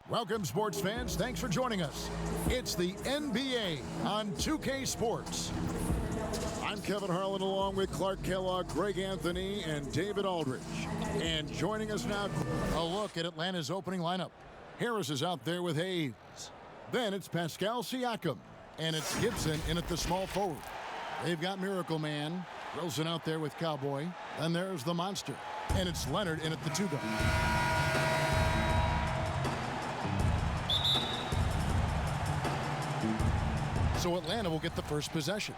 Welcome, sports fans. Thanks for joining us. It's the NBA on 2K Sports. I'm Kevin Harlan along with Clark Kellogg, Greg Anthony, and David Aldridge. And joining us now, a look at Atlanta's opening lineup. Harris is out there with Hayes. Then it's Pascal Siakam. And it's Gibson in at the small forward. They've got Miracle Man. Wilson out there with Cowboy. Then there's the Monster. And it's Leonard in at the 2-guard. So Atlanta will get the first possession.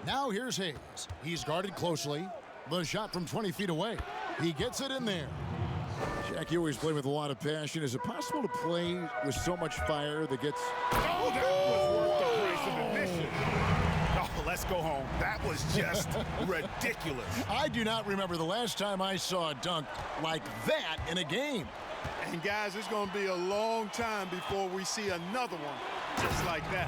Now here's Hayes. He's guarded closely. The shot from 20 feet away. He gets it in there. Shaq, you always play with a lot of passion. Is it possible to play with so much fire that gets... Oh, that was worth the price of admission. Oh, let's go home. That was just ridiculous. I do not remember the last time I saw a dunk like that in a game. And guys, it's going to be a long time before we see another one just like that.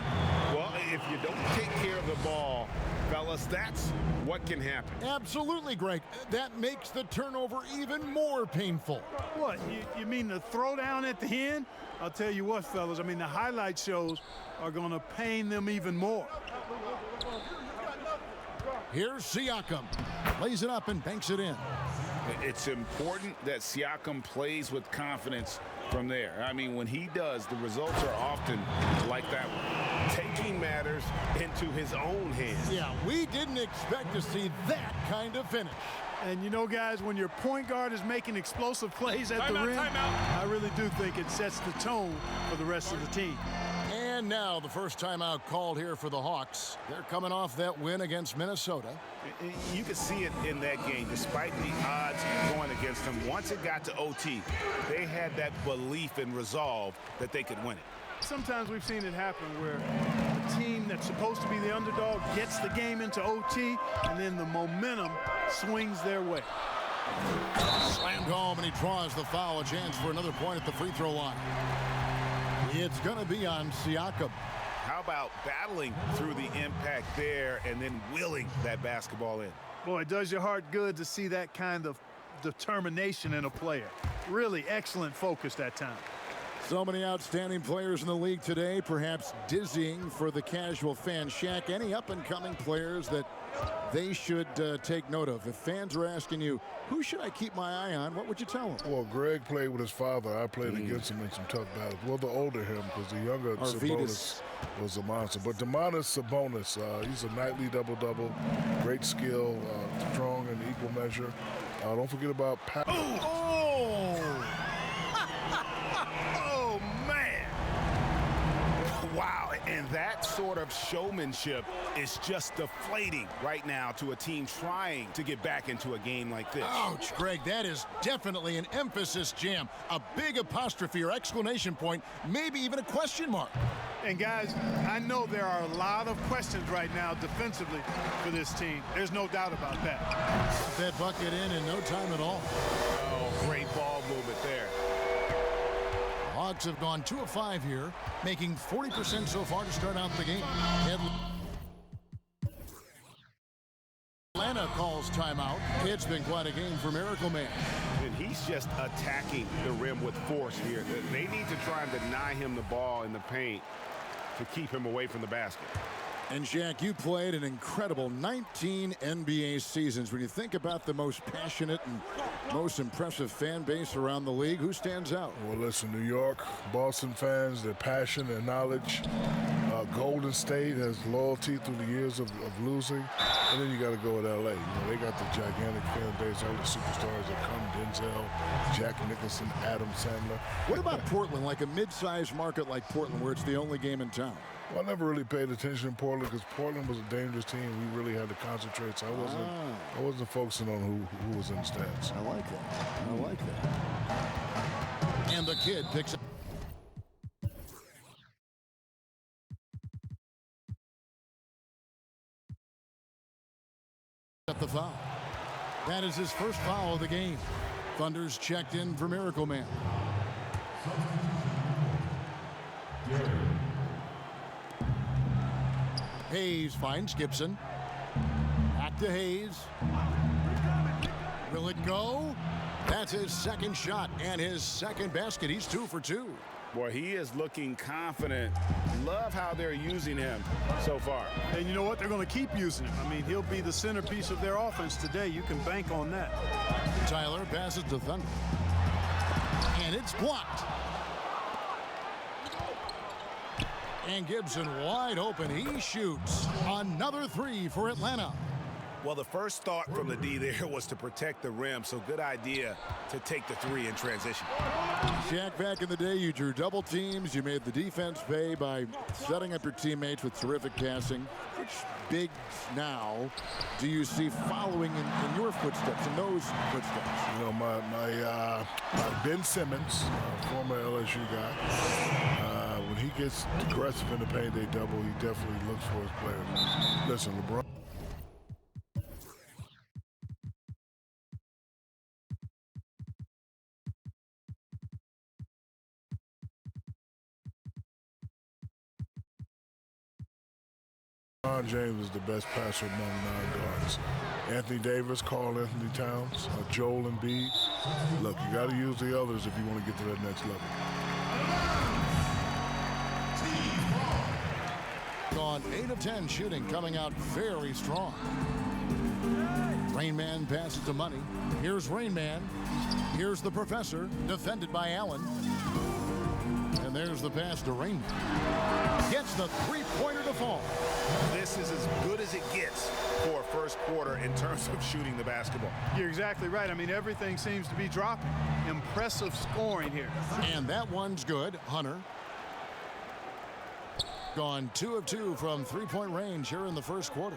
Well, if you don't take care of the ball, fellas, that's what can happen. Absolutely, Greg. That makes the turnover even more painful. What, you mean the throwdown at the end? I'll tell you what, fellas, I mean, the highlight shows are going to pain them even more. Here's Siakam. Lays it up and banks it in. It's important that Siakam plays with confidence from there. I mean, when he does, the results are often like that one. Taking matters into his own hands. Yeah, we didn't expect to see that kind of finish. And you know, guys, when your point guard is making explosive plays at the rim, I really do think it sets the tone for the rest of the team. And now the first timeout called here for the Hawks. They're coming off that win against Minnesota. You could see it in that game, despite the odds going against them. Once it got to OT, they had that belief and resolve that they could win it. Sometimes we've seen it happen where a team that's supposed to be the underdog gets the game into OT, and then the momentum swings their way. Slammed home, and he draws the foul. A chance for another point at the free throw line. It's going to be on Siakam. How about battling through the impact there and then willing that basketball in? Boy, it does your heart good to see that kind of determination in a player. Really excellent focus that time. So many outstanding players in the league today, perhaps dizzying for the casual fan. Shaq, any up-and-coming players that they should take note of? If fans are asking you, who should I keep my eye on, what would you tell them? Well, Greg played with his father. I played against him in some tough battles. Well, the older him, because the younger Sabonis was a monster. But Domantas Sabonis, he's a nightly double-double, great skill, strong in equal measure. Don't forget about Pat. Wow, and that sort of showmanship is just deflating right now to a team trying to get back into a game like this. Ouch, Greg, that is definitely an emphasis jam. A big apostrophe or exclamation point, maybe even a question mark. And guys, I know there are a lot of questions right now defensively for this team. There's no doubt about that. That bucket in no time at all. Oh, great ball movement there. Hawks have gone 2 of 5 here, making 40% so far to start out the game. Atlanta calls timeout. It's been quite a game for Miracle Man. And he's just attacking the rim with force here. They need to try and deny him the ball in the paint to keep him away from the basket. And Shaq, you played an incredible 19 NBA seasons. When you think about the most passionate and most impressive fan base around the league, who stands out? Well, listen, New York, Boston fans, their passion, their knowledge. Golden State has loyalty through the years of losing. And then you got to go with L.A. You know, they got the gigantic fan base, all the superstars that come, Denzel, Jack Nicholson, Adam Sandler. What about Portland, like a mid-sized market like Portland, where it's the only game in town? Well, I never really paid attention to Portland because Portland was a dangerous team. We really had to concentrate, so I wasn't focusing on who was in the stands. I like that. I like that. And the kid picks up. The foul. That is his first foul of the game. Thunder's checked in for Miracle Man. Hayes finds Gibson. Back to Hayes. Will it go? That's his second shot and his second basket. He's 2 for 2. Boy, he is looking confident. Love how they're using him so far. And you know what? They're going to keep using him. I mean, he'll be the centerpiece of their offense today. You can bank on that. Tyler passes to Thunder. And it's blocked. And Gibson wide open. He shoots another 3 for Atlanta. Well, the first thought from the D there was to protect the rim, so good idea to take the 3 in transition. Shaq, back in the day, you drew double teams. You made the defense pay by setting up your teammates with terrific passing. Which bigs now do you see following in your footsteps, in those footsteps? You know, my Ben Simmons, former LSU guy, when he gets aggressive in the paint, they double. He definitely looks for his players. Listen, LeBron. LeBron James is the best passer among non-guards. Anthony Davis, Karl Anthony Towns, Joel Embiid. Look, you got to use the others if you want to get to that next level. On 8 of 10 shooting, coming out very strong. Rain Man passes to Money. Here's Rain Man. Here's the Professor, defended by Allen. And there's the pass to Rain Man. Gets the three-pointer to fall. This is as good as it gets for a first quarter in terms of shooting the basketball. You're exactly right. I mean, everything seems to be dropping. Impressive scoring here. And that one's good. Hunter. Gone 2 of 2 from three-point range here in the first quarter.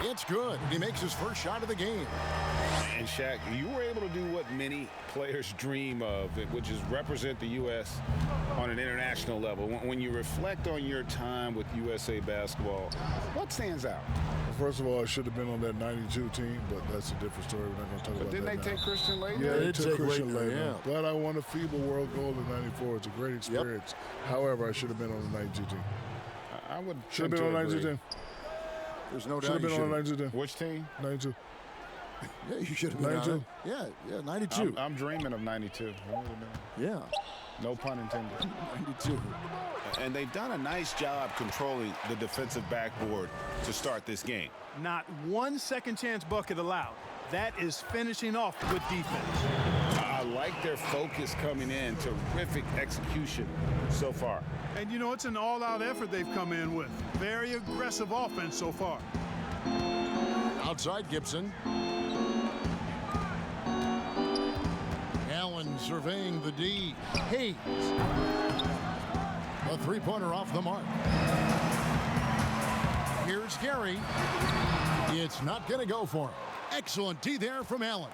It's good. He makes his first shot of the game. And Shaq, you were able to do what many players dream of, which is represent the U.S. on an international level. When you reflect on your time with USA basketball, what stands out? First of all, I should have been on that 92 team, but that's a different story. We're not going to talk about that. Didn't they take Christian Laettner? Yeah, they took Christian Laettner, Laettner. yeah. But I won a FIBA World Gold in 94. It's a great experience. Yep. However, I should have been on the 92 team. I would should have been on the 92 team. There's no doubt. Should have been on the 92 team. Which team? 92. Yeah, you should have been 92. on it. Yeah, 92. I'm dreaming of 92. Yeah. No pun intended. 92. And they've done a nice job controlling the defensive backboard to start this game. Not one second chance bucket allowed. That is finishing off good defense. I like their focus coming in. Terrific execution so far. And you know, it's an all-out effort they've come in with. Very aggressive offense so far. Outside Gibson. Allen surveying the D. Hayes. A three-pointer off the mark. Here's Gary. It's not going to go for him. Excellent D there from Allen.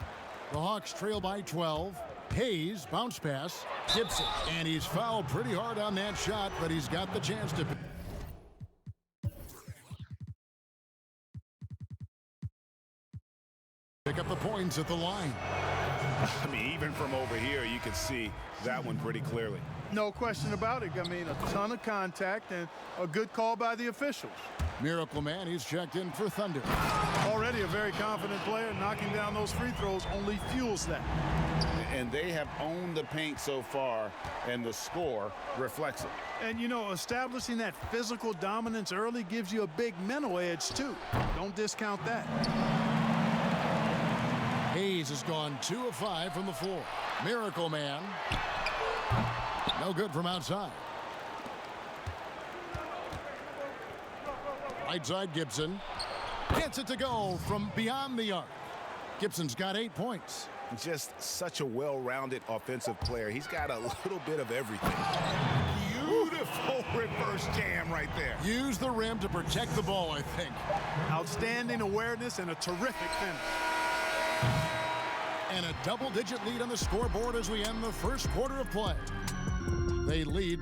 The Hawks trail by 12. Hayes, bounce pass. Gibson. And he's fouled pretty hard on that shot, but he's got the chance to... pick up the points at the line. I mean, even from over here, you can see that one pretty clearly. No question about it. I mean, a ton of contact and a good call by the officials. Miracle Man, he's checked in for Thunder. Already a very confident player. Knocking down those free throws only fuels that. And they have owned the paint so far, and the score reflects it. And, you know, establishing that physical dominance early gives you a big mental edge, too. Don't discount that. Hayes has gone 2 of 5 from the floor. Miracle Man. No good from outside. Right side Gibson. Gets it to go from beyond the arc. Gibson's got 8 points. Just such a well-rounded offensive player. He's got a little bit of everything. Beautiful reverse jam right there. Use the rim to protect the ball, I think. Outstanding awareness and a terrific finish. And a double-digit lead on the scoreboard as we end the first quarter of play. They lead.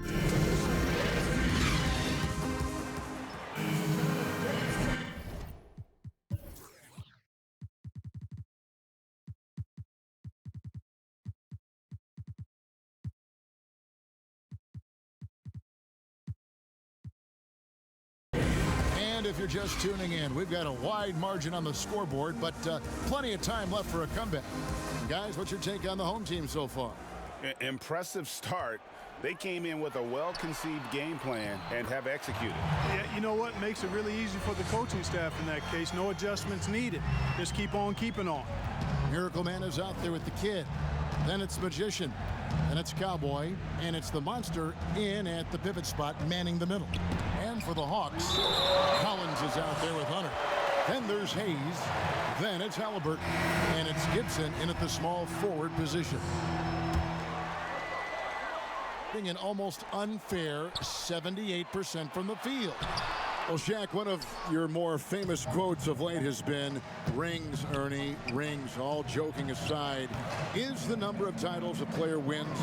And if you're just tuning in, we've got a wide margin on the scoreboard, but plenty of time left for a comeback. Guys, what's your take on the home team so far? Impressive start. They came in with a well-conceived game plan and have executed. Yeah, you know what? Makes it really easy for the coaching staff in that case. No adjustments needed. Just keep on keeping on. Miracle Man is out there with the kid. Then it's Magician. Then it's Cowboy. And it's the Monster in at the pivot spot, manning the middle. And for the Hawks, Collins is out there with Hunter. Then there's Hayes. Then it's Halliburton. And it's Gibson in at the small forward position. An almost unfair 78% from the field. Well, Shaq, one of your more famous quotes of late has been, rings, Ernie, rings. All joking aside, is the number of titles a player wins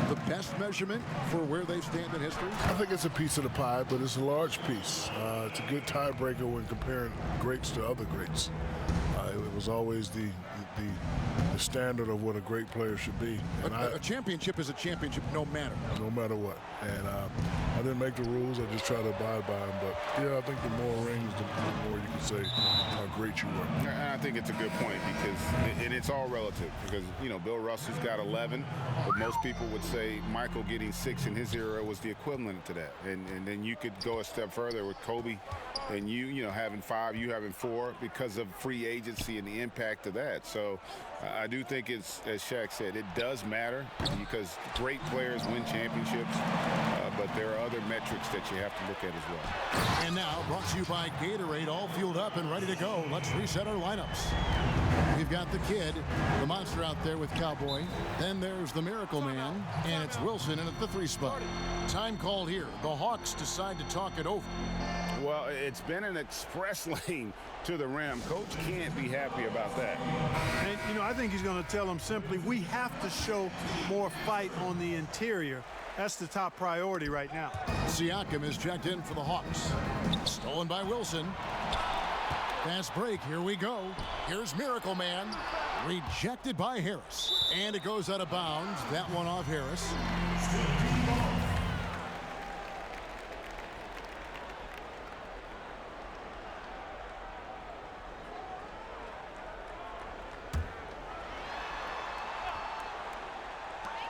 the best measurement for where they stand in history? I think it's a piece of the pie, but it's a large piece. It's a good tiebreaker when comparing greats to other greats. It was always the standard of what a great player should be. And a championship is a championship no matter. No matter what. And I didn't make the rules. I just try to abide by them. But, yeah, I think the more rings, the more you can say how great you were. And I think it's a good point because it's all relative. Because, you know, Bill Russell's got 11, but most people would say Michael getting 6 in his era was the equivalent to that. And then you could go a step further with Kobe and you know, having 5, you having 4 because of free agency and the impact of that. So I do think it's, as Shaq said, it does matter because great players win championships, but there are other metrics that you have to look at as well. And now, brought to you by Gatorade, all fueled up and ready to go. Let's reset our lineups. We've got the kid, the Monster out there with Cowboy. Then there's the Miracle Man, and it's Wilson in at the 3 spot. Time called here. The Hawks decide to talk it over. Well, it's been an express lane to the rim. Coach can't be happy about that. And, you know, I think he's going to tell them simply, we have to show more fight on the interior. That's the top priority right now. Siakam is checked in for the Hawks. Stolen by Wilson. Fast break. Here we go. Here's Miracle Man. Rejected by Harris. And it goes out of bounds. That one off Harris.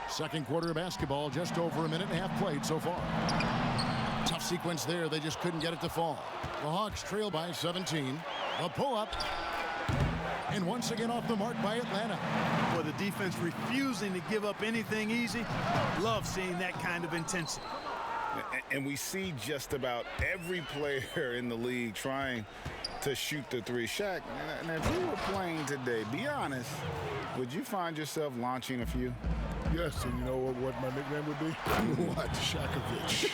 Second quarter of basketball, just over a minute and a half played so far. Tough sequence there. They just couldn't get it to fall. The Hawks trail by 17. A pull-up. And once again off the mark by Atlanta. Well, the defense refusing to give up anything easy. Love seeing that kind of intensity. And we see just about every player in the league trying to shoot the 3. Shaq, and if you were playing today, be honest, would you find yourself launching a few? Yes, and you know what my nickname would be? What? Shakovich.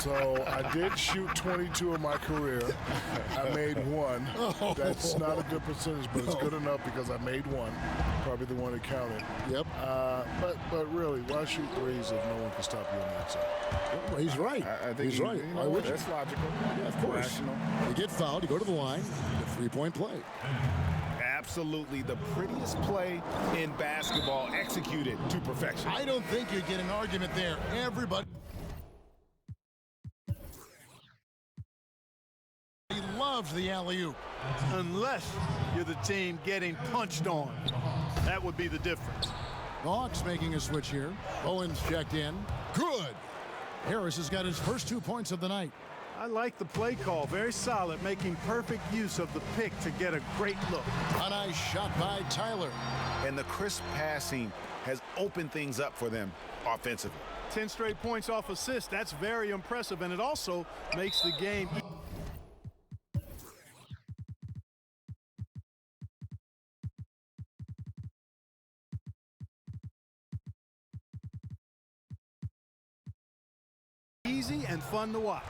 So I did shoot 22 in my career. I made 1. That's not a good percentage, but it's good enough because I made 1. Probably the one that counted. Yep. But really, why shoot threes if no one can stop you on that side? Well, he's right. I think he's right. You know, that's logical. Yeah, of course. Rational. You get fouled, you go to the line, a 3-point play. Absolutely the prettiest play in basketball executed to perfection. I don't think you get an argument there. Everybody loves the alley-oop. Unless you're the team getting punched on. That would be the difference. The Hawks making a switch here. Owens checked in. Good. Harris has got his first 2 points of the night. I like the play call. Very solid, making perfect use of the pick to get a great look. A nice shot by Tyler. And the crisp passing has opened things up for them offensively. 10 straight points off assist. That's very impressive, and it also makes the game easy and fun to watch.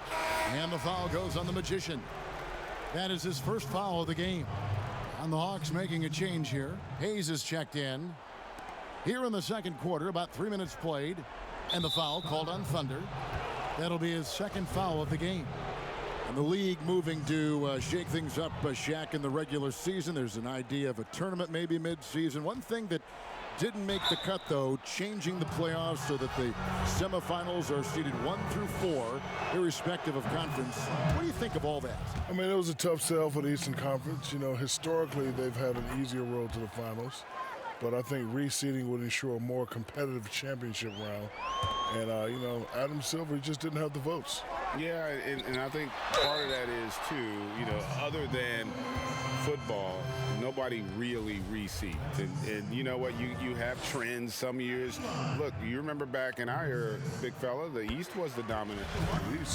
And the foul goes on the Magician. That is his first foul of the game. And the Hawks making a change here. Hayes is checked in. Here in the second quarter, about 3 minutes played. And the foul called on Thunder. That'll be his second foul of the game. And the league moving to shake things up, Shaq, in the regular season. There's an idea of a tournament maybe mid-season. One thing that didn't make the cut, though, changing the playoffs so that the semifinals are seeded 1 through 4, irrespective of conference. What do you think of all that? I mean, it was a tough sell for the Eastern Conference. You know, historically, they've had an easier road to the finals. But I think reseeding would ensure a more competitive championship round. And, you know, Adam Silver just didn't have the votes. Yeah, and I think part of that is, too, you know, other than football, nobody really reseeds. And you know what, you have trends some years. Look, you remember back in our era, big fella, the East was the dominant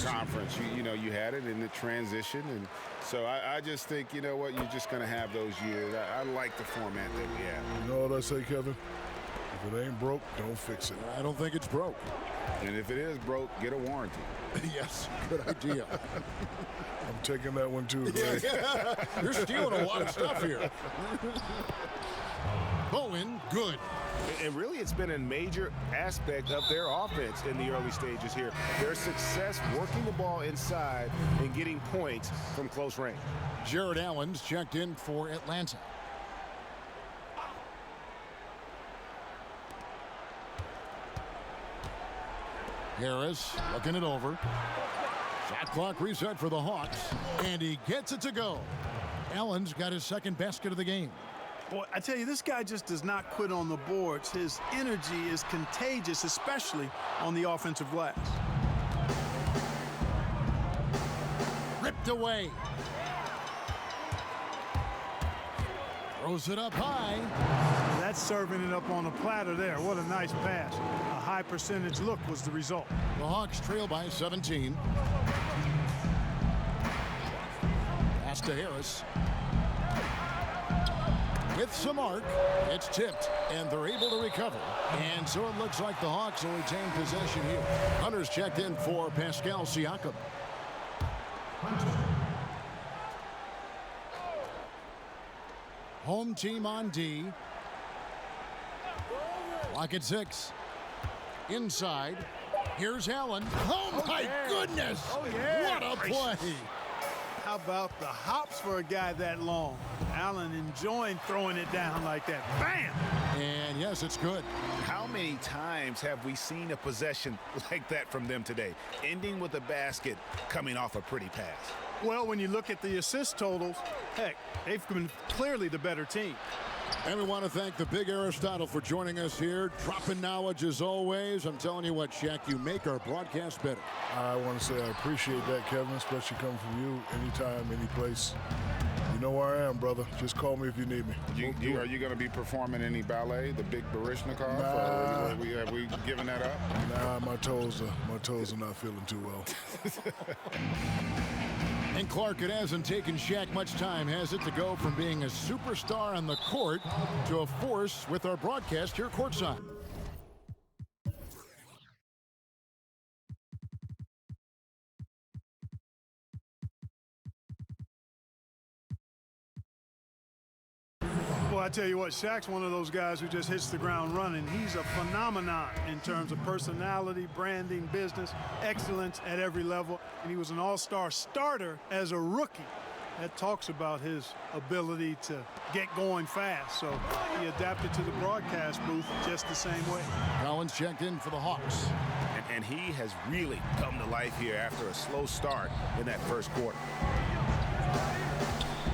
conference. You know, you had it in the transition. And so I just think, you know what, you're just going to have those years. I like the format that we have. You know what I say, Kevin? If it ain't broke, don't fix it. I don't think it's broke. And if it is broke, get a warranty. Yes, good idea. I'm taking that one too, Greg. You're stealing a lot of stuff here. Bowen, good. And really, it's been a major aspect of their offense in the early stages here. Their success working the ball inside and getting points from close range. Jared Allen's checked in for Atlanta. Harris looking it over. Shot clock reset for the Hawks, and he gets it to go. Allen's got his second basket of the game. Boy, I tell you, this guy just does not quit on the boards. His energy is contagious, especially on the offensive glass. Ripped away. Throws it up high. That's serving it up on a platter there. What a nice pass. A high percentage look was the result. The Hawks trail by 17. Pass to Harris. With some arc, it's tipped, and they're able to recover. And so it looks like the Hawks will retain possession here. Hunter's checked in for Pascal Siakam. Home team on D. Clock at 6. Inside. Here's Allen. Oh, my goodness! Oh, yeah. What a play! How about the hops for a guy that long? Allen enjoying throwing it down like that. Bam! And yes, it's good. How many times have we seen a possession like that from them today, ending with a basket coming off a pretty pass? Well, when you look at the assist totals, heck, they've been clearly the better team. And we want to thank the big Aristotle for joining us here. Dropping knowledge as always. I'm telling you what, Shaq, you make our broadcast better. I want to say I appreciate that, Kevin, especially coming from you anytime, any place. You know where I am, brother. Just call me if you need me. Are you going to be performing any ballet, the big Baryshnikov? Nah. Have we given that up? Nah, my toes are not feeling too well. And Clark, it hasn't taken Shaq much time, has it, to go from being a superstar on the court to a force with our broadcast here courtside. Well, I tell you what, Shaq's one of those guys who just hits the ground running. He's a phenomenon in terms of personality, branding, business, excellence at every level. And he was an all-star starter as a rookie. That talks about his ability to get going fast. So he adapted to the broadcast booth just the same way. Collins checked in for the Hawks. And he has really come to life here after a slow start in that first quarter.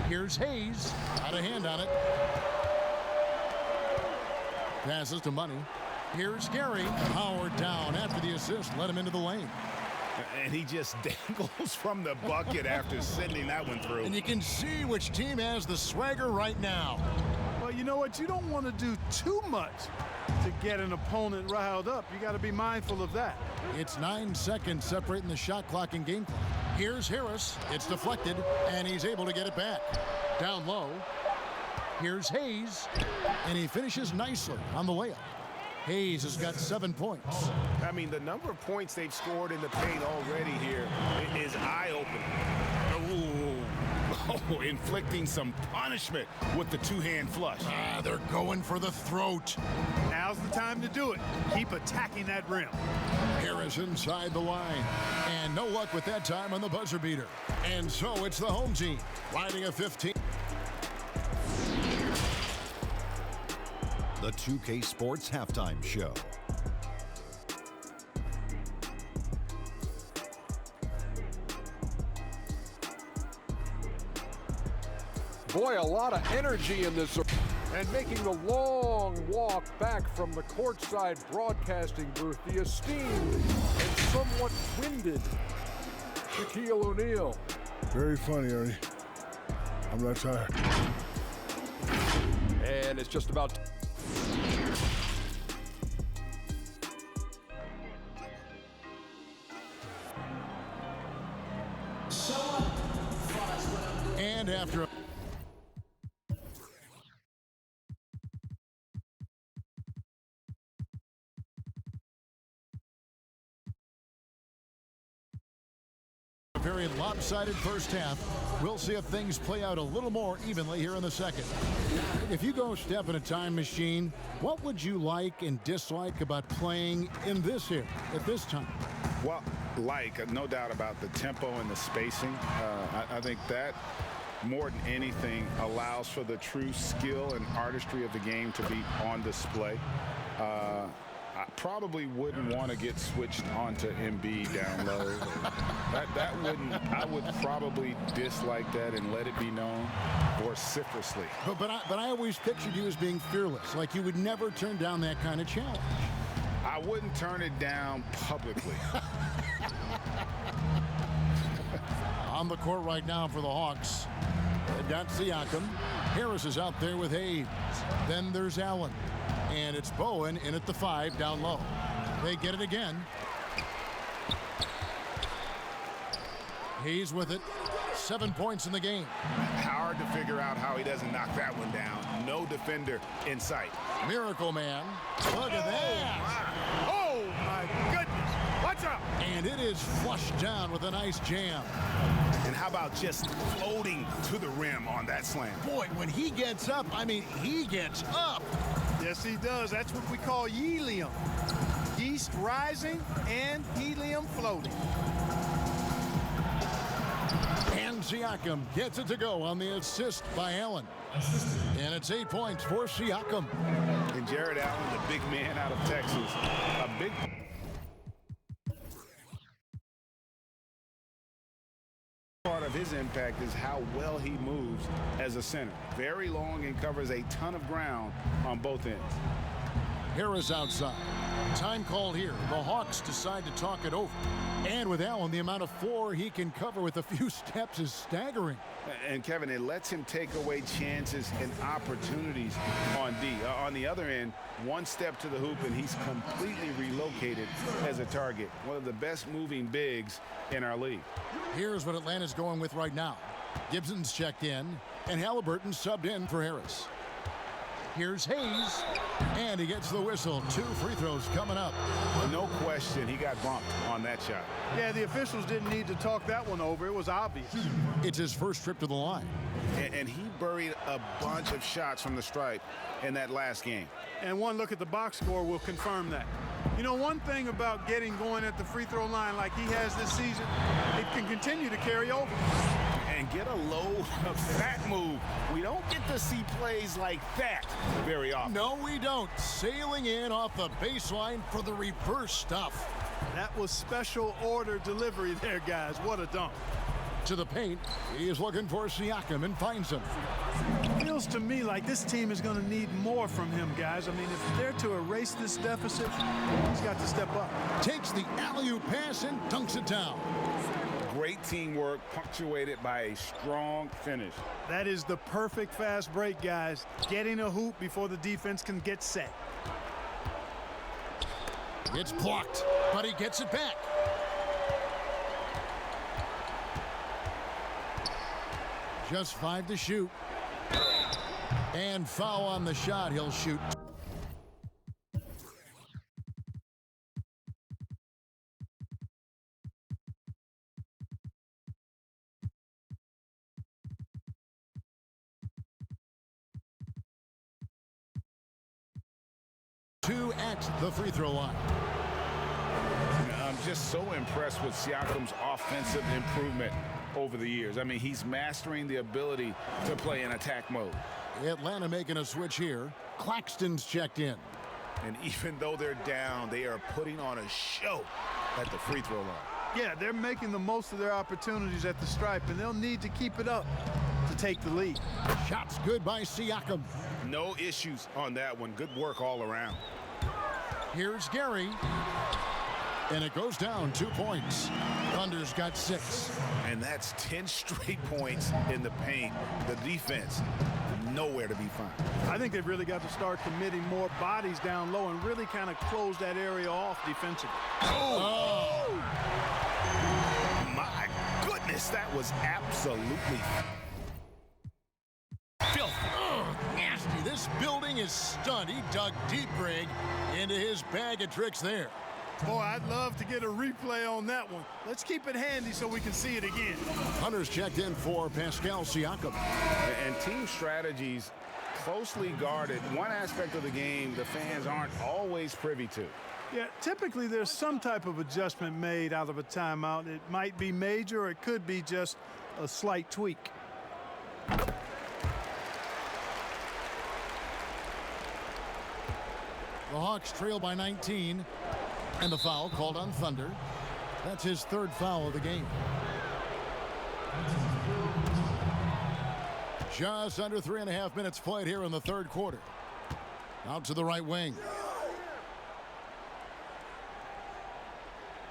Here's Hayes. Got a hand on it. Passes to Money. Here's Gary. Howard down after the assist. Let him into the lane. And he just dangles from the bucket after sending that one through. And you can see which team has the swagger right now. Well, you know what? You don't want to do too much to get an opponent riled up. You got to be mindful of that. It's 9 seconds separating the shot clock and game clock. Here's Harris. It's deflected, and he's able to get it back. Down low. Here's Hayes, and he finishes nicely on the layup. Hayes has got 7 points. I mean, the number of points they've scored in the paint already here is eye-opening. Ooh. Oh, inflicting some punishment with the two-hand flush. They're going for the throat. Now's the time to do it. Keep attacking that rim. Harris inside the line. And no luck with that time on the buzzer beater. And so it's the home team riding a 15. The 2K Sports Halftime Show. Boy, a lot of energy in this. And making the long walk back from the courtside broadcasting booth, the esteemed and somewhat winded Shaquille O'Neal. Very funny, Ernie. I'm not tired. And it's just about... And after a very lopsided first half, we'll see if things play out a little more evenly here in the second. If you go step in a time machine, what would you like and dislike about playing in this here at this time? Well, no doubt about the tempo and the spacing. I think that more than anything allows for the true skill and artistry of the game to be on display. I probably wouldn't want to get switched onto Embiid down low. I would probably dislike that and let it be known vociferously. But I always pictured you as being fearless, like you would never turn down that kind of challenge. I wouldn't turn it down publicly. On the court right now for the Hawks. That's Siakam. Harris is out there with Hayes. Then there's Allen. And it's Bowen in at the 5 down low. They get it again. Hayes with it. 7 points in the game. Hard to figure out how he doesn't knock that one down. No defender in sight. Miracle Man. Look at that. Oh, my goodness. Watch out. And it is flushed down with a nice jam. And how about just floating to the rim on that slam? Boy, when he gets up, I mean, he gets up. Yes, he does. That's what we call helium. Yeast rising and helium floating. And Siakam gets it to go on the assist by Allen. And it's 8 points for Siakam. And Jared Allen, the big man out of Texas, a big... Part of his impact is how well he moves as a center. Very long and covers a ton of ground on both ends. Harris outside. Time called here. The Hawks decide to talk it over. And with Allen, the amount of floor he can cover with a few steps is staggering. And Kevin, it lets him take away chances and opportunities on D. On the other end, one step to the hoop and he's completely relocated as a target. One of the best moving bigs in our league. Here's what Atlanta's going with right now. Gibson's checked in, and Halliburton subbed in for Harris. Here's Hayes, and he gets the whistle. 2 free throws coming up. No question, he got bumped on that shot. Yeah, the officials didn't need to talk that one over. It was obvious. It's his first trip to the line. And he buried a bunch of shots from the stripe in that last game. And one look at the box score will confirm that. You know, one thing about getting going at the free throw line like he has this season, it can continue to carry over. And get a load of that move. We don't get to see plays like that very often. No, we don't. Sailing in off the baseline for the reverse stuff. That was special order delivery there, guys. What a dunk. To the paint, he is looking for Siakam and finds him. Feels to me like this team is going to need more from him, guys. I mean, if they're to erase this deficit, he's got to step up. Takes the alley-oop pass and dunks it down. Great teamwork punctuated by a strong finish. That is the perfect fast break, guys. Getting a hoop before the defense can get set. It's blocked, but he gets it back. Just 5 to shoot. And foul on the shot. He'll shoot. the free throw line. I'm just so impressed with Siakam's offensive improvement over the years. I mean, he's mastering the ability to play in attack mode. Atlanta making a switch here. Claxton's checked in. And even though they're down, they are putting on a show at the free throw line. Yeah, they're making the most of their opportunities at the stripe, and they'll need to keep it up to take the lead. Shots good by Siakam. No issues on that one. Good work all around. Here's Gary. And it goes down 2 points. Thunder's got 6. And that's 10 straight points in the paint. The defense, nowhere to be found. I think they've really got to start committing more bodies down low and really kind of close that area off defensively. Oh! My goodness, that was absolutely filthy. Nasty. This building is stunned. He dug deep, Greg, into his bag of tricks there. Boy, I'd love to get a replay on that one. Let's keep it handy so we can see it again. Hunter's checked in for Pascal Siakam. And team strategies closely guarded. One aspect of the game the fans aren't always privy to. Yeah, typically there's some type of adjustment made out of a timeout. It might be major or it could be just a slight tweak. The Hawks trail by 19. And the foul called on Thunder. That's his 3rd foul of the game. Just under 3.5 minutes played here in the 3rd quarter. Out to the right wing.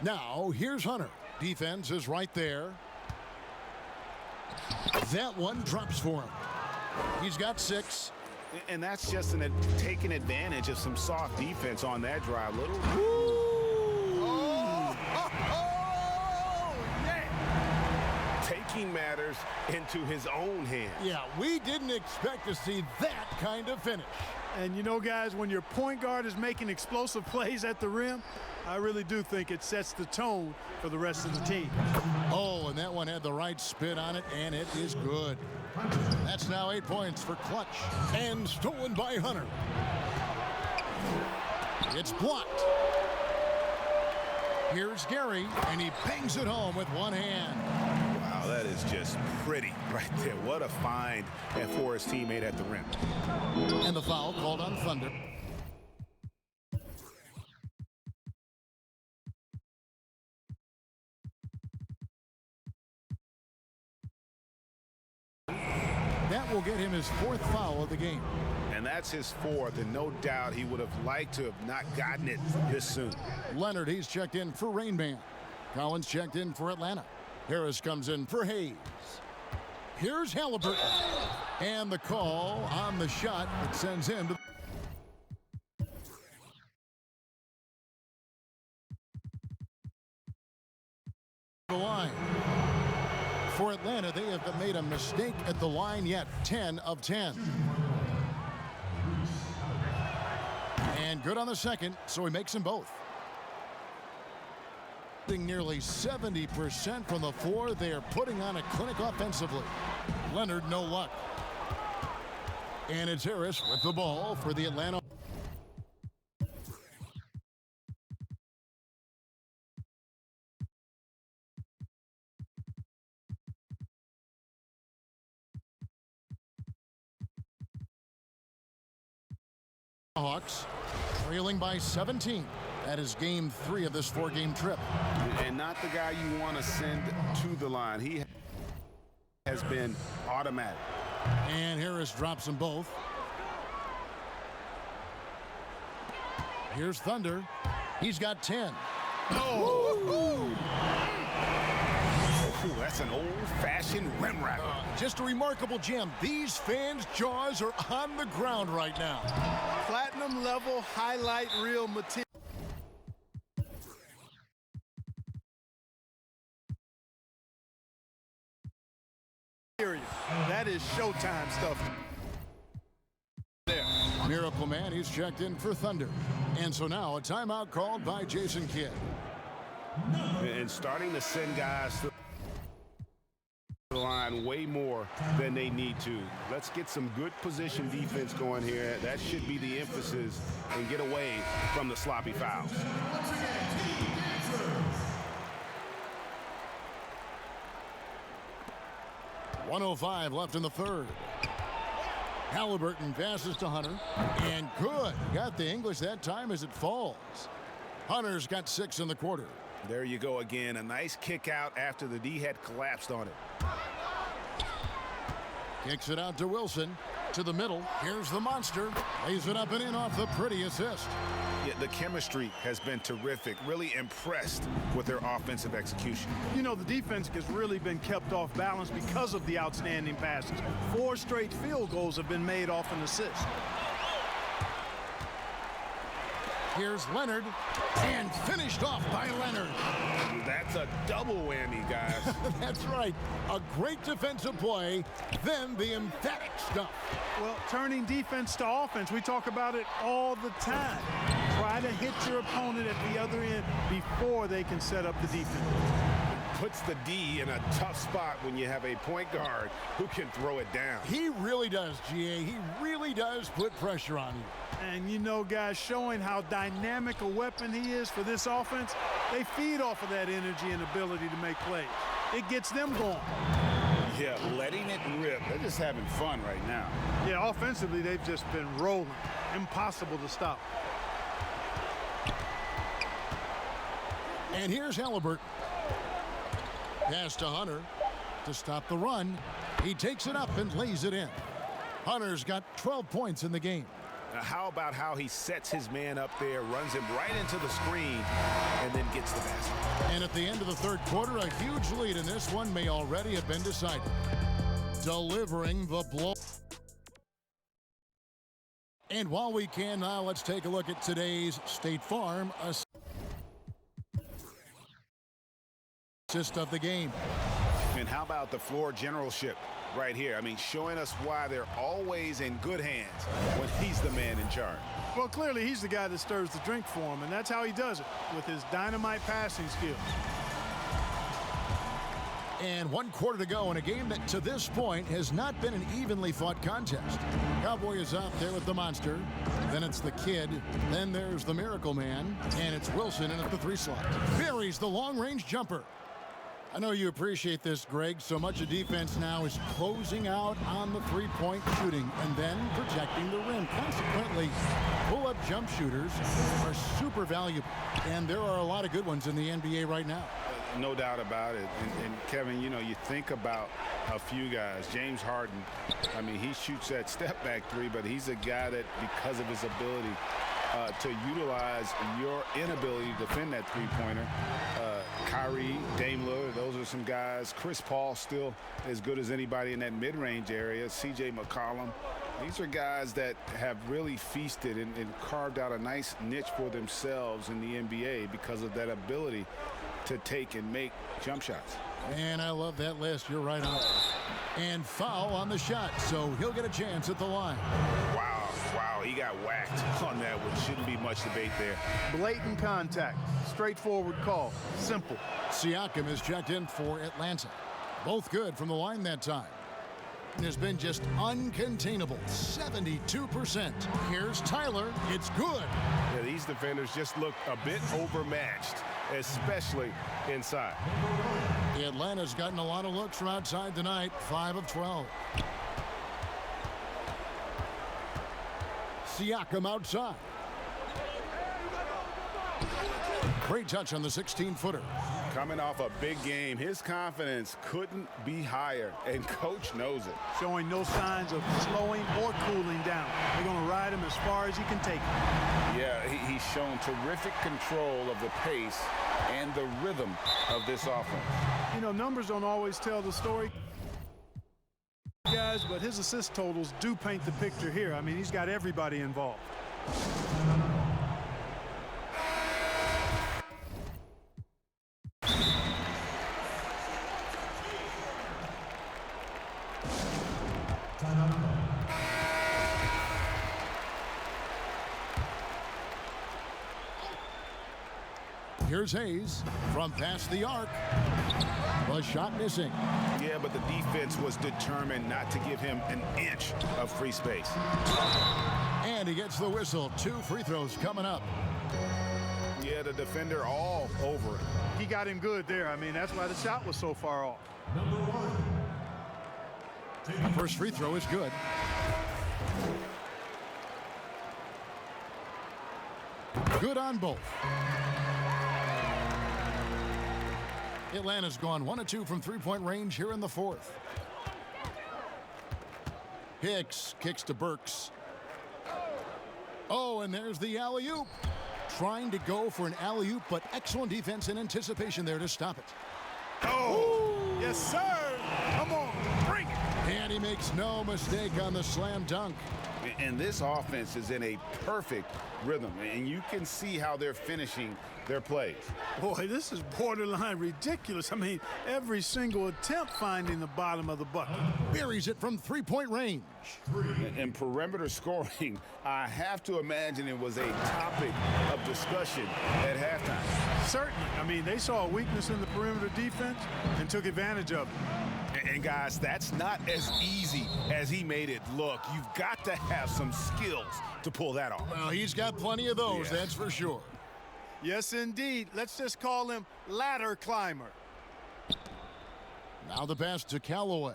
Now, here's Hunter. Defense is right there. That one drops for him. He's got 6. And that's just taking advantage of some soft defense on that drive. Little. Taking matters into his own hands. Yeah, we didn't expect to see that kind of finish. And you know, guys, when your point guard is making explosive plays at the rim, I really do think it sets the tone for the rest of the team. Oh, and that one had the right spin on it, and it is good. That's now 8 points for Clutch. And stolen by Hunter. It's blocked. Here's Gary, and he bangs it home with one hand. Wow, that is just pretty right there. What a find for his teammate at the rim. And the foul called on Thunder. That will get him his 4th foul of the game. And that's his 4th, and no doubt he would have liked to have not gotten it this soon. Leonard, he's checked in for Rain Man. Collins checked in for Atlanta. Harris comes in for Hayes. Here's Halliburton. And the call on the shot that sends him to the line. For Atlanta, they have made a mistake at the line yet. 10 of 10. And good on the second, so he makes them both. Nearly 70% from the floor. They are putting on a clinic offensively. Leonard, no luck. And it's Harris with the ball for the Atlanta. Hawks trailing by 17. That is game 3 of this 4-game trip. And not the guy you want to send to the line. He has been automatic. And Harris drops them both. Here's Thunder. He's got 10. Oh! Ooh, that's an old-fashioned rim rack. Just a remarkable gem. These fans' jaws are on the ground right now. Platinum level highlight reel material. That is Showtime stuff. There. Miracle Man, he's checked in for Thunder. And so now a timeout called by Jason Kidd. And starting to send guys to the line way more than they need to. Let's get some good position defense going here. That should be the emphasis, and get away from the sloppy fouls. .105 left in the third. Halliburton passes to Hunter, and good. Got the English that time as it falls. Hunter's got 6 in the quarter. There you go again. A nice kick out after the D had collapsed on it. Kicks it out to Wilson. To the middle. Here's the monster. Lays it up and in off the pretty assist. Yeah, the chemistry has been terrific. Really impressed with their offensive execution. You know, the defense has really been kept off balance because of the outstanding passes. 4 straight field goals have been made off an assist. Here's Leonard, and finished off by Leonard. That's a double whammy, guys. That's right. A great defensive play, then the emphatic stuff. Well, turning defense to offense, we talk about it all the time. Try to hit your opponent at the other end before they can set up the defense. Puts the D in a tough spot when you have a point guard who can throw it down. He really does, GA. He really does put pressure on you. And you know, guys, showing how dynamic a weapon he is for this offense, they feed off of that energy and ability to make plays. It gets them going. Yeah, letting it rip. They're just having fun right now. Yeah, offensively, they've just been rolling. Impossible to stop. And here's Halliburton. Pass to Hunter to stop the run. He takes it up and lays it in. Hunter's got 12 points in the game. Now, how about how he sets his man up there, runs him right into the screen, and then gets the basket. And at the end of the third quarter, a huge lead in this one may already have been decided. Delivering the blow. And while we can now, let's take a look at today's State Farm assist of the game. And how about the floor generalship right here? I mean, showing us why they're always in good hands when he's the man in charge. Well, clearly he's the guy that stirs the drink for him, and that's how he does it, with his dynamite passing skills. And 1 quarter to go in a game that to this point has not been an evenly fought contest. Cowboy is out there with the monster. Then it's the kid. Then there's the miracle man. And it's Wilson in at the 3 slot. Buries the long-range jumper. I know you appreciate this, Greg. So much of defense now is closing out on the 3-point shooting and then protecting the rim. Consequently, pull-up jump shooters are super valuable. And there are a lot of good ones in the NBA right now. No doubt about it. And Kevin, you know, you think about a few guys. James Harden, I mean, he shoots that step-back 3, but he's a guy that, because of his ability to utilize your inability to defend that 3-pointer, Kyrie, Dame Lillard, those are some guys. Chris Paul still as good as anybody in that mid-range area. CJ McCollum. These are guys that have really feasted and carved out a nice niche for themselves in the NBA because of that ability to take and make jump shots. And I love that list. You're right on. And foul on the shot, so he'll get a chance at the line. Wow, he got whacked on that one. Shouldn't be much debate there. Blatant contact. Straightforward call. Simple. Siakam is checked in for Atlanta. Both good from the line that time. And has been just uncontainable. 72%. Here's Tyler. It's good. Yeah, these defenders just look a bit overmatched, especially inside. Atlanta's gotten a lot of looks from outside tonight. 5 of 12. Siakam outside. Great touch on the 16-footer. Coming off a big game, his confidence couldn't be higher, and coach knows it. Showing no signs of slowing or cooling down. They're going to ride him as far as he can take him. Yeah, he's shown terrific control of the pace and the rhythm of this offense. You know, numbers don't always tell the story, guys, but his assist totals do paint the picture here. I mean, he's got everybody involved. Here's Hayes from past the arc. The shot missing. Yeah, but the defense was determined not to give him an inch of free space. And he gets the whistle. 2 free throws coming up. Yeah, the defender all over it. He got him good there. I mean, that's why the shot was so far off. First free throw is good. Good on both. Atlanta's gone 1 of 2 from three-point range here in the fourth. Hicks kicks to Burks. Oh, and there's the alley-oop. Trying to go for an alley-oop, but excellent defense and anticipation there to stop it. Oh, yes, sir. Come on, bring it. And he makes no mistake on the slam dunk. And this offense is in a perfect rhythm, and you can see how they're finishing their plays. Boy, this is borderline ridiculous. I mean, every single attempt finding the bottom of the bucket. Buries it from three-point range. And perimeter scoring, I have to imagine it was a topic of discussion at halftime. Certainly. I mean, they saw a weakness in the perimeter defense and took advantage of it. And guys, that's not as easy as he made it look. You've got to have some skills to pull that off. Well, he's got plenty of those, that's for sure. Yes, indeed. Let's just call him ladder climber. Now the pass to Callaway,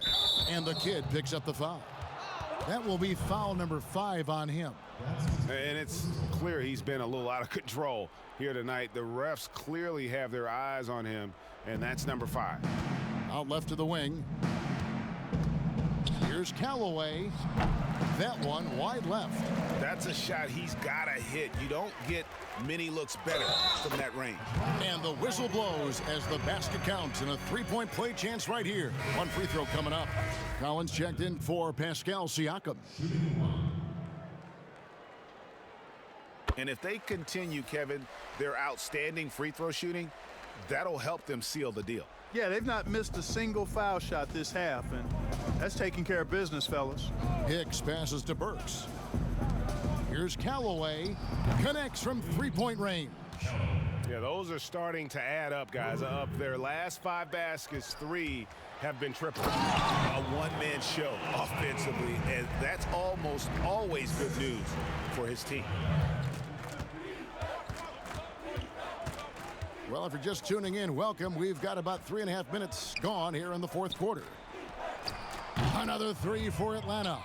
and the kid picks up the foul. That will be foul number 5 on him. And it's clear he's been a little out of control here tonight. The refs clearly have their eyes on him, and that's number 5. Out left to the wing. Here's Callaway. That one wide left. That's a shot he's got to hit. You don't get many looks better from that range. And the whistle blows as the basket counts, and a three-point play chance right here. 1 free throw coming up. Collins checked in for Pascal Siakam. And if they continue, Kevin, their outstanding free throw shooting, that'll help them seal the deal. Yeah, they've not missed a single foul shot this half, and that's taking care of business, fellas. Hicks passes to Burks. Here's Callaway. Connects from three-point range. Yeah, those are starting to add up, guys. Of their last 5 baskets, 3 have been triple. A one-man show offensively, and that's almost always good news for his team. Well, if you're just tuning in, welcome. We've got about 3.5 minutes gone here in the fourth quarter. Another 3 for Atlanta.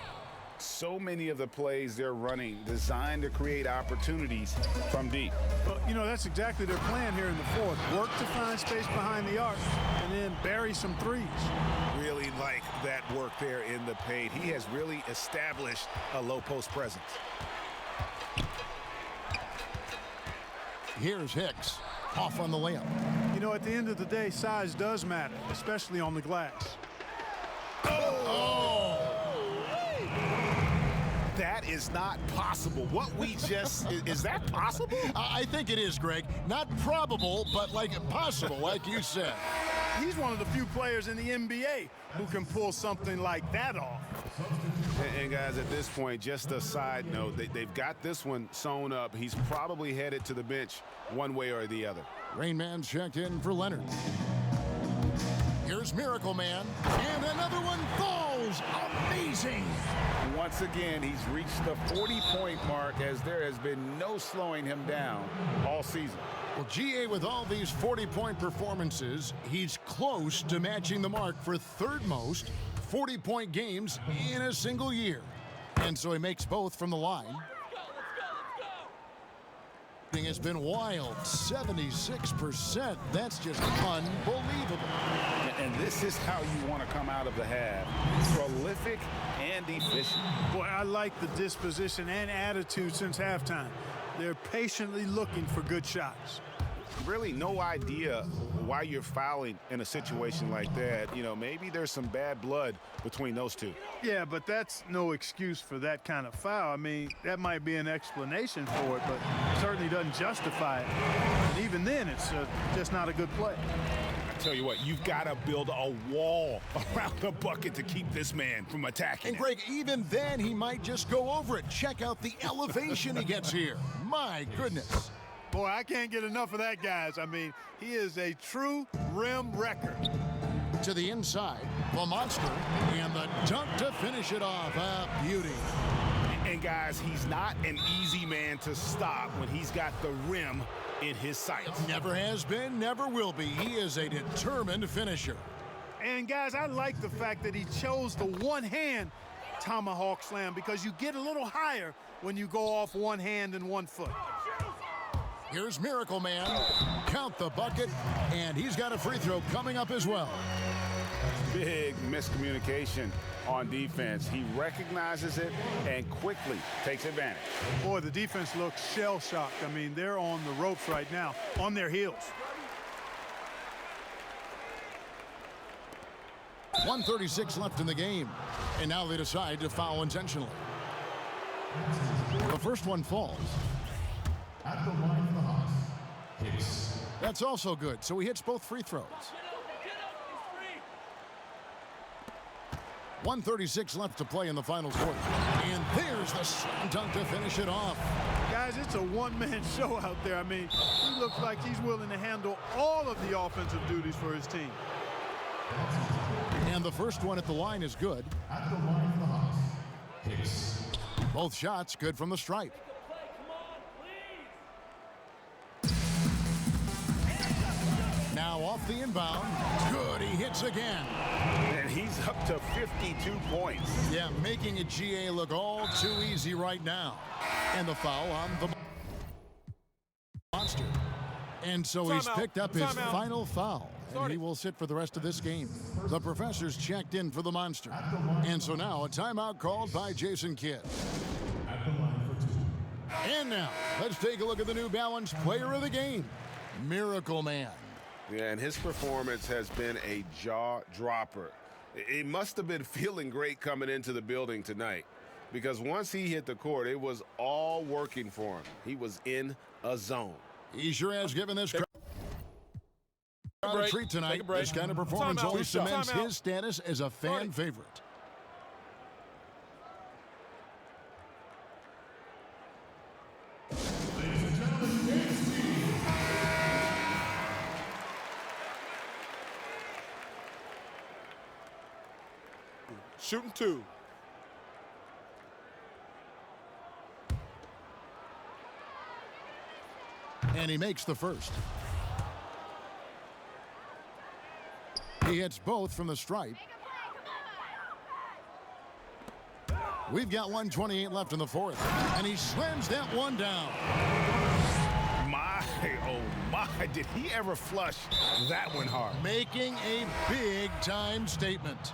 So many of the plays they're running designed to create opportunities from deep. Well, you know, that's exactly their plan here in the fourth. Work to find space behind the arc and then bury some threes. Really like that work there in the paint. He has really established a low post presence. Here's Hicks. Off on the layup. You know, at the end of the day, size does matter, especially on the glass. Oh! That is not possible. What we just, is that possible? I think it is, Greg. Not probable, but like possible, like you said. He's one of the few players in the NBA who can pull something like that off. And guys, at this point, just a side note, they've got this one sewn up. He's probably headed to the bench one way or the other. Rain Man checked in for Leonard. Here's Miracle Man, and another one falls. Amazing. Once again, he's reached the 40-point mark as there has been no slowing him down all season. Well, GA, with all these 40-point performances, he's close to matching the mark for third most 40-point games in a single year. And so he makes both from the line. Has been wild, 76%. That's just unbelievable. And this is how you want to come out of the half. Prolific and efficient. Boy, I like the disposition and attitude since halftime. They're patiently looking for good shots. Really no idea why you're fouling in a situation like that. You know, maybe there's some bad blood between those two. Yeah, but that's no excuse for that kind of foul. I mean, that might be an explanation for it, but certainly doesn't justify it. And even then, it's just not a good play. I tell you what, you've got to build a wall around the bucket to keep this man from attacking. And Greg, even then, he might just go over it. Check out the elevation he gets here. My goodness. Boy, I can't get enough of that, guys. I mean, he is a true rim wrecker. To the inside, The monster, and the dunk to finish it off. A beauty. And guys, he's not an easy man to stop when he's got the rim in his sights. Never has been, never will be. He is a determined finisher. And guys, I like the fact that he chose the one-hand tomahawk slam because you get a little higher when you go off one hand and 1 foot. Here's Miracle Man. Count the bucket, and he's got a free throw coming up as well. Big miscommunication on defense. He recognizes it and quickly takes advantage. Boy, the defense looks shell-shocked. I mean, they're on the ropes right now, on their heels. 1:36 left in the game, and now they decide to foul intentionally. The first one falls. At the line for the Hawks, Hicks. That's also good, so he hits both free throws. 1:36 left to play in the final quarter. And there's the slam dunk to finish it off. Guys, it's a one-man show out there. I mean, he looks like he's willing to handle all of the offensive duties for his team. And the first one at the line is good. At the line for the Hawks, Hicks. Both shots good from the stripe. Now off the inbound. Good, he hits again. And he's up to 52 points. Yeah, making a GA look all too easy right now. And the foul on the monster. And so he's picked up his final foul. And he will sit for the rest of this game. The professor's checked in for the monster. And so now a timeout called by Jason Kidd. At the line for 2. And now, let's take a look at the New Balance player of the game, Miracle Man. Yeah, and his performance has been a jaw dropper. He must have been feeling great coming into the building tonight, because once he hit the court, it was all working for him. He was in a zone. He sure has given this crowd a treat tonight. This kind of performance only cements his status as a fan favorite. Ladies and gentlemen, game speed. Shooting 2. And he makes the first. He hits both from the stripe. We've got 1:28 left in the fourth, and he slams that one down. My, oh my, did he ever flush that one hard? Making a big-time statement.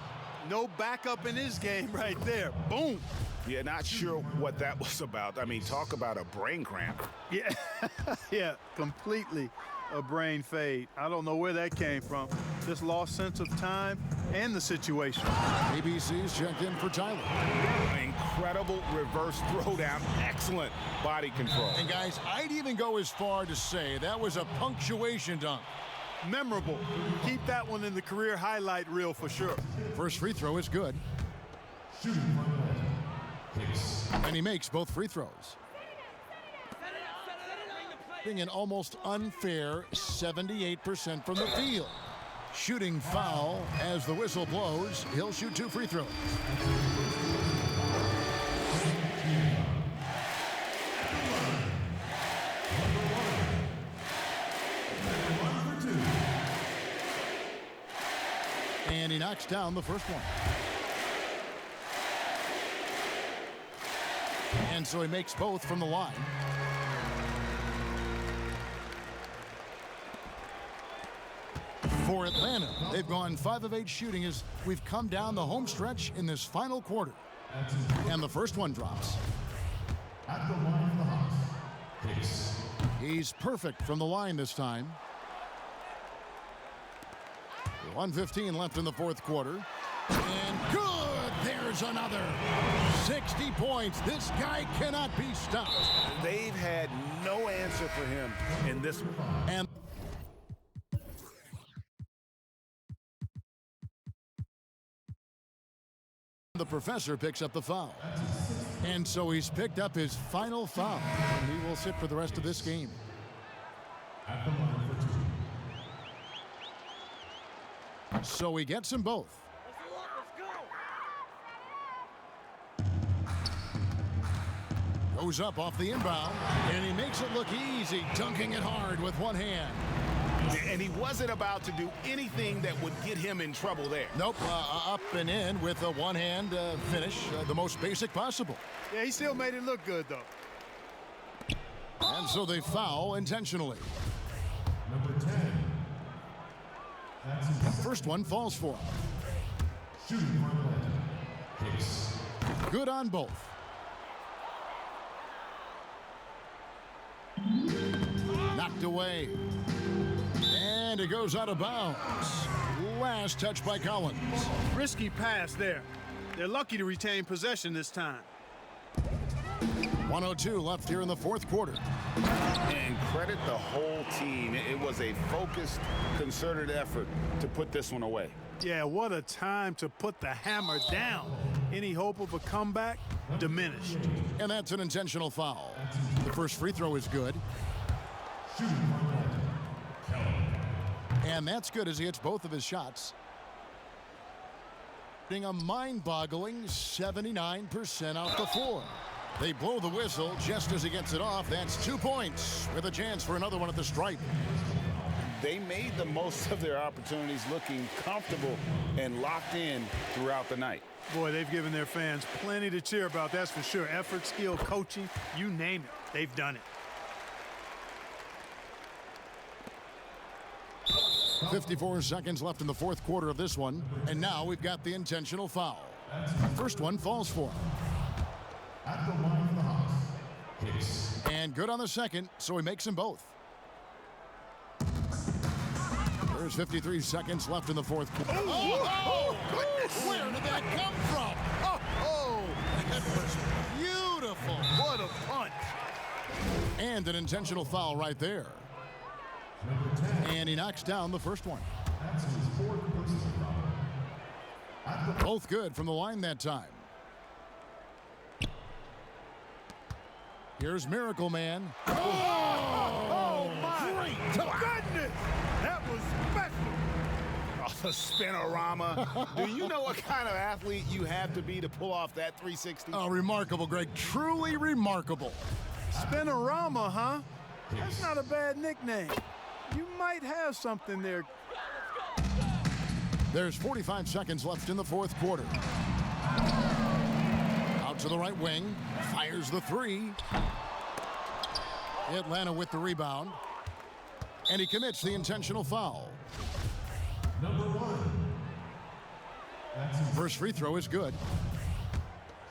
No backup in his game right there. Boom. Yeah, not sure what that was about. I mean, talk about a brain cramp. Yeah, yeah, completely a brain fade. I don't know where that came from. Just lost sense of time and the situation. ABC's checked in for Tyler. Incredible reverse throwdown. Excellent body control. And guys, I'd even go as far to say that was a punctuation dunk. Memorable. Keep that one in the career highlight reel for sure. First free throw is good. Shooting from the line, Hicks. And he makes both free throws. An almost unfair 78% from the field. Shooting foul as the whistle blows. He'll shoot 2 free throws. And he knocks down the first one. And so he makes both from the line. For Atlanta, they've gone 5 of 8 shooting as we've come down the home stretch in this final quarter. And the first one drops. At the line for the Hawks, Hicks. He's perfect from the line this time. 1:15 left in the fourth quarter. And good! There's another. 60 points. This guy cannot be stopped. They've had no answer for him in this one. And the professor picks up the foul. And so he's picked up his final foul. And he will sit for the rest of this game. At the line for 2. So he gets them both. Goes up off the inbound, and he makes it look easy, dunking it hard with one hand. And he wasn't about to do anything that would get him in trouble there. Nope, up and in with a one-hand finish, the most basic possible. Yeah, he still made it look good, though. And so they foul intentionally. Number 10. That's his First one falls for him. shooting for Atlanta. Hicks. Good on both. Knocked away. And it goes out of bounds. Last touch by Collins. Risky pass there. They're lucky to retain possession this time. 1:02 left here in the fourth quarter. And credit the whole team. It was a focused, concerted effort to put this one away. Yeah, what a time to put the hammer down. Any hope of a comeback? Diminished. And that's an intentional foul. The first free throw is good. Shooting for Atlanta. And that's good as he hits both of his shots. Being a mind-boggling 79% off the floor. They blow the whistle just as he gets it off. That's 2 points with a chance for another one at the stripe. They made the most of their opportunities, looking comfortable and locked in throughout the night. Boy, they've given their fans plenty to cheer about, that's for sure. Effort, skill, coaching, you name it. They've done it. 54 seconds left in the fourth quarter of this one. And now we've got the intentional foul. First one falls for him. At the line for the Hawks. Hicks. And good on the second, so he makes them both. There's 53 seconds left in the fourth quarter. Oh, goodness! Where did that come from? Oh, that was beautiful. What a punch. And an intentional foul right there. Number 10. And he knocks down the first one. That's his fourth personal foul. At the Both good from the line that time. Here's Miracle Man. Oh, my goodness. That was special. Oh, the spinorama. Do you know what kind of athlete you have to be to pull off that 360? Oh, remarkable, Greg. Truly remarkable. Spinorama, huh? That's not a bad nickname. You might have something there. There's 45 seconds left in the fourth quarter. Out to the right wing. Fires the three. Atlanta with the rebound. And he commits the intentional foul. number 1. That's his First free throw is good.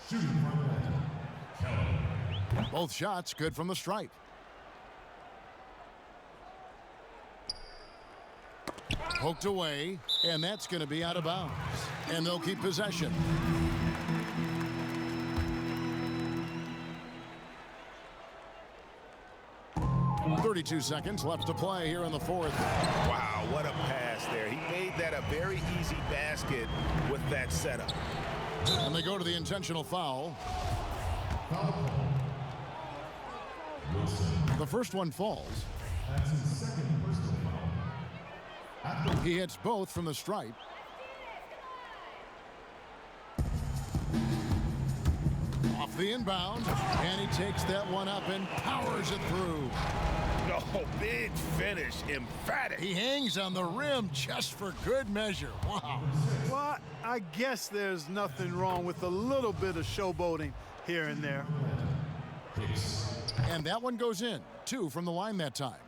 shooting for Atlanta. Both shots good from the stripe. Poked away, and that's going to be out of bounds. And they'll keep possession. .32 seconds left to play here in the fourth. Wow, what a pass there. He made that a very easy basket with that setup. And they go to the intentional foul. Foul call. Wilson. The first one falls. That's his second personal foul. At the He hits both from the stripe. Off the inbound, and he takes that one up and powers it through. Oh, big finish, emphatic. He hangs on the rim just for good measure. Wow. Well, I guess there's nothing wrong with a little bit of showboating here and there. Hicks. And that one goes in. 2 from the line that time.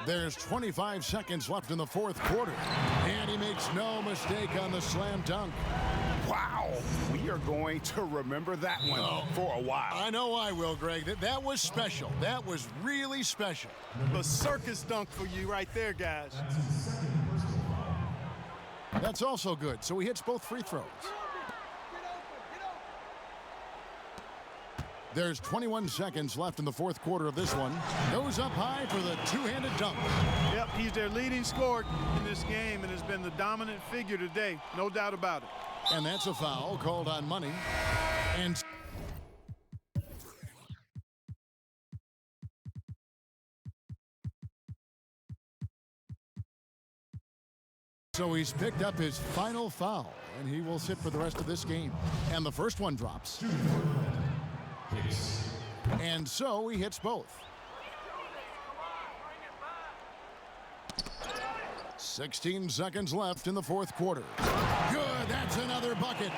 There's 25 seconds left in the fourth quarter. And he makes no mistake on the slam dunk. Wow, we are going to remember that one for a while. I know I will, Greg. That was special. That was really special. A circus dunk for you right there, guys. That's his second personal foul. That's also good. So he hits both free throws. There's 21 seconds left in the fourth quarter of this one. Goes up high for the two-handed dunk. Yep, he's their leading scorer in this game and has been the dominant figure today. No doubt about it. And that's a foul called on Money. And So he's picked up his final foul, and he will sit for the rest of this game. And the first one drops. And so he hits both. 16 seconds left in the fourth quarter. Good, that's another bucket.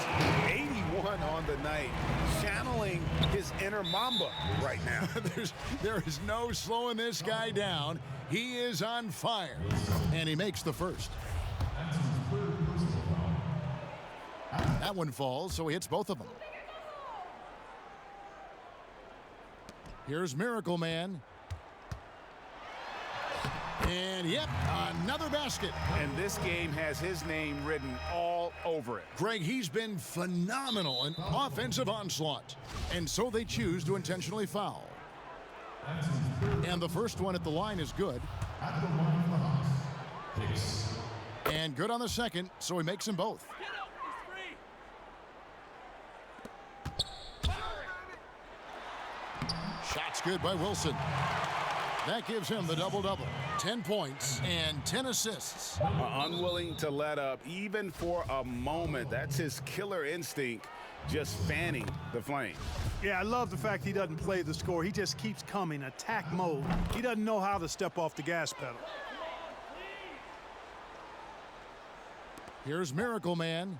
81 on the night, channeling his inner Mamba right now. There is no slowing this guy down. He is on fire, and he makes the first. That one falls, so he hits both of them. Here's Miracle Man. And yep, another basket. And this game has his name written all over it. Greg, he's been phenomenal in offensive onslaught. And so they choose to intentionally foul. And the first one at the line is good. And good on the second, so he makes them both. Shot's good by Wilson. That gives him the double-double. 10 points and 10 assists. Unwilling to let up even for a moment. That's his killer instinct, just fanning the flame. Yeah, I love the fact he doesn't play the score. He just keeps coming, attack mode. He doesn't know how to step off the gas pedal. Here's Miracle Man.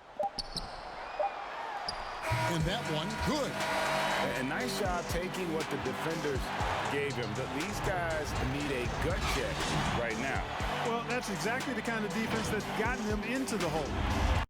And that one, good. A nice job taking what the defenders gave him. These guys need a gut check right now. Well, that's exactly the kind of defense that's gotten them into the hole.